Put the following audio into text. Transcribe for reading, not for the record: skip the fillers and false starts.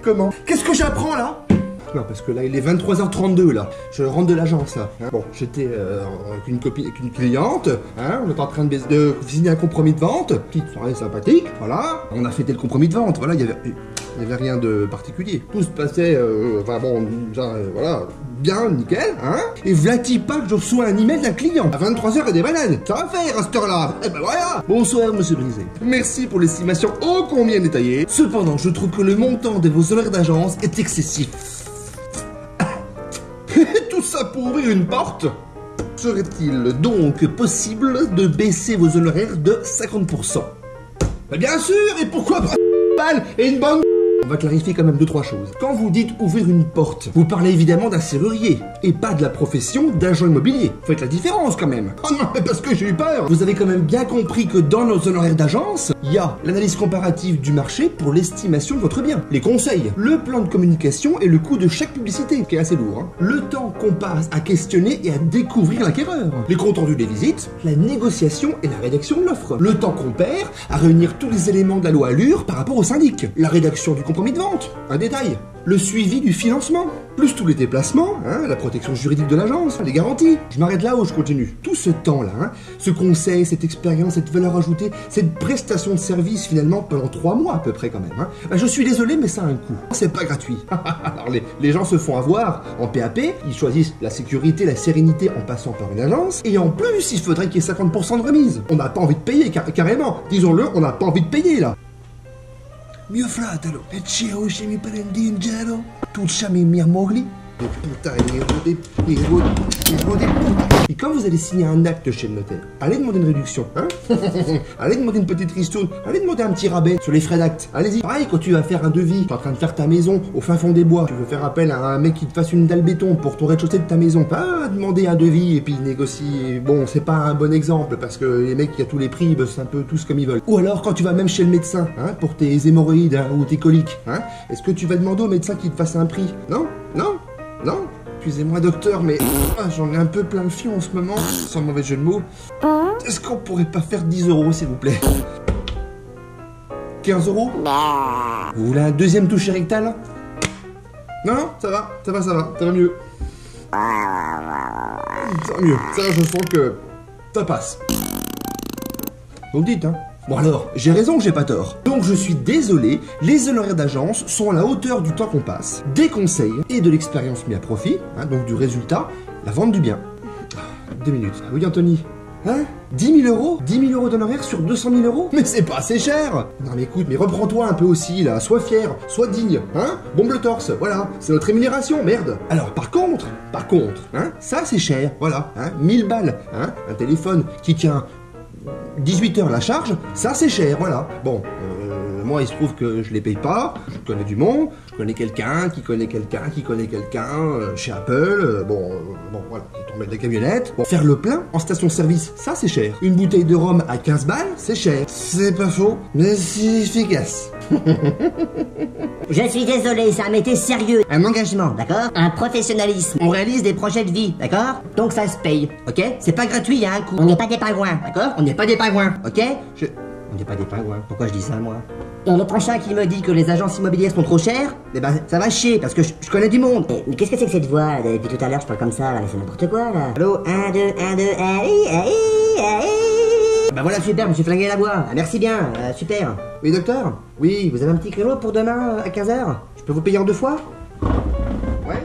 Comment? Qu'est-ce que j'apprends là? Non, parce que là, il est 23h32, là. Je rentre de l'agence, là. Hein. Bon, j'étais avec une copine, avec une cliente. Hein. On était en train de signer un compromis de vente. Petite soirée sympathique, voilà. On a fêté le compromis de vente, voilà. Il y avait rien de particulier. Tout se passait, enfin bon, voilà, bien, nickel, hein. Et v'là-t-il pas que je reçois un email d'un client. À 23h, il y a des bananes. Ça va faire à cette heure-là. Eh ben voilà. Bonsoir, monsieur Brisé. Merci pour l'estimation ô combien détaillée. Cependant, je trouve que le montant de vos honoraires d'agence est excessif. Tout ça pour ouvrir une porte? Serait-il donc possible de baisser vos honoraires de 50%? Bah bien sûr, et pourquoi pas balle et une bonne... On va clarifier quand même 2-3 choses. Quand vous dites ouvrir une porte, vous parlez évidemment d'un serrurier et pas de la profession d'agent immobilier. Faites la différence quand même. Oh non, mais parce que j'ai eu peur. Vous avez quand même bien compris que dans nos honoraires d'agence, il y a l'analyse comparative du marché pour l'estimation de votre bien, les conseils, le plan de communication et le coût de chaque publicité, qui est assez lourd, hein. Le temps qu'on passe à questionner et à découvrir l'acquéreur, les comptes rendus des visites, la négociation et la rédaction de l'offre, le temps qu'on perd à réunir tous les éléments de la loi Allure par rapport au syndic, la rédaction du compromis de vente, un détail, le suivi du financement, plus tous les déplacements, hein, la protection juridique de l'agence, les garanties. Je m'arrête là ou je continue? Tout ce temps-là, hein, ce conseil, cette expérience, cette valeur ajoutée, cette prestation de service finalement pendant 3 mois à peu près quand même, hein. Ben, je suis désolé mais ça a un coût. C'est pas gratuit. Alors les gens se font avoir en PAP, ils choisissent la sécurité, la sérénité en passant par une agence, et en plus il faudrait qu'il y ait 50% de remise. On n'a pas envie de payer, carrément. Disons-le, on n'a pas envie de payer là. Mio fratello, e ci oggi mi prendi in giro? Tu chami mia moglie? Et quand vous allez signer un acte chez le notaire, allez demander une réduction, hein. Allez demander une petite ristourne, allez demander un petit rabais sur les frais d'acte. Allez-y. Pareil, quand tu vas faire un devis, tu es en train de faire ta maison au fin fond des bois, tu veux faire appel à un mec qui te fasse une dalle béton pour ton rez-de-chaussée de ta maison, pas demander un devis et puis négocier. Bon, c'est pas un bon exemple parce que les mecs qui a tous les prix, ils bossent un peu tous comme ils veulent. Ou alors quand tu vas même chez le médecin, hein, pour tes hémorroïdes, hein, ou tes coliques, hein, est-ce que tu vas demander au médecin qu'il te fasse un prix? Non? Non? Non? Excusez-moi docteur, mais j'en ai un peu plein le fion en ce moment, sans mauvais jeu de mots. Est-ce qu'on pourrait pas faire 10 € s'il vous plaît? 15 €? Vous voulez un deuxième toucher rectal? Non, non, ça va mieux. Ça va mieux, ça je sens que ça passe. Vous me dites, hein? Bon alors, j'ai raison ou j'ai pas tort? Donc je suis désolé, les honoraires d'agence sont à la hauteur du temps qu'on passe, des conseils et de l'expérience mis à profit, hein, donc du résultat, la vente du bien. 2 minutes. Oui Anthony? Hein? 10 000 €? 10 000 € d'honoraires sur 200 000 €? Mais c'est pas assez cher! Non mais écoute, mais reprends-toi un peu aussi là, sois fier, sois digne, hein? Bombe le torse, voilà, c'est notre rémunération, merde! Alors par contre, hein, ça c'est cher, voilà, hein, 1000 balles, hein, un téléphone qui tient 18 heures la charge, ça c'est cher, voilà. Bon, moi il se trouve que je les paye pas, je connais du monde, je connais quelqu'un qui connaît quelqu'un qui connaît quelqu'un chez Apple, bon voilà, c'est tombé de la camionnette. Bon, faire le plein en station-service, ça c'est cher. Une bouteille de rhum à 15 balles, c'est cher. C'est pas faux, mais c'est efficace. Je suis désolé, c'est un métier sérieux, un engagement, d'accord? Un professionnalisme. On réalise des projets de vie, d'accord? Donc ça se paye, ok? C'est pas gratuit, il y a un coût. On n'est pas des pingouins, d'accord? On n'est pas des pingouins, ok? On n'est pas des pingouins. Pourquoi je dis ça, moi? Et le prochain qui me dit que les agences immobilières sont trop chères, eh ben ça va chier, parce que je connais du monde. Mais qu'est-ce que c'est que cette voix, là? Depuis tout à l'heure, je parle comme ça, là, mais c'est n'importe quoi, là. Allô? 1, 2, 1, 2, Bah voilà, super, je me suis flingué la voix. Ah, merci bien, super. Oui, docteur? Oui, vous avez un petit créneau pour demain à 15 h? Je peux vous payer en 2 fois? Ouais?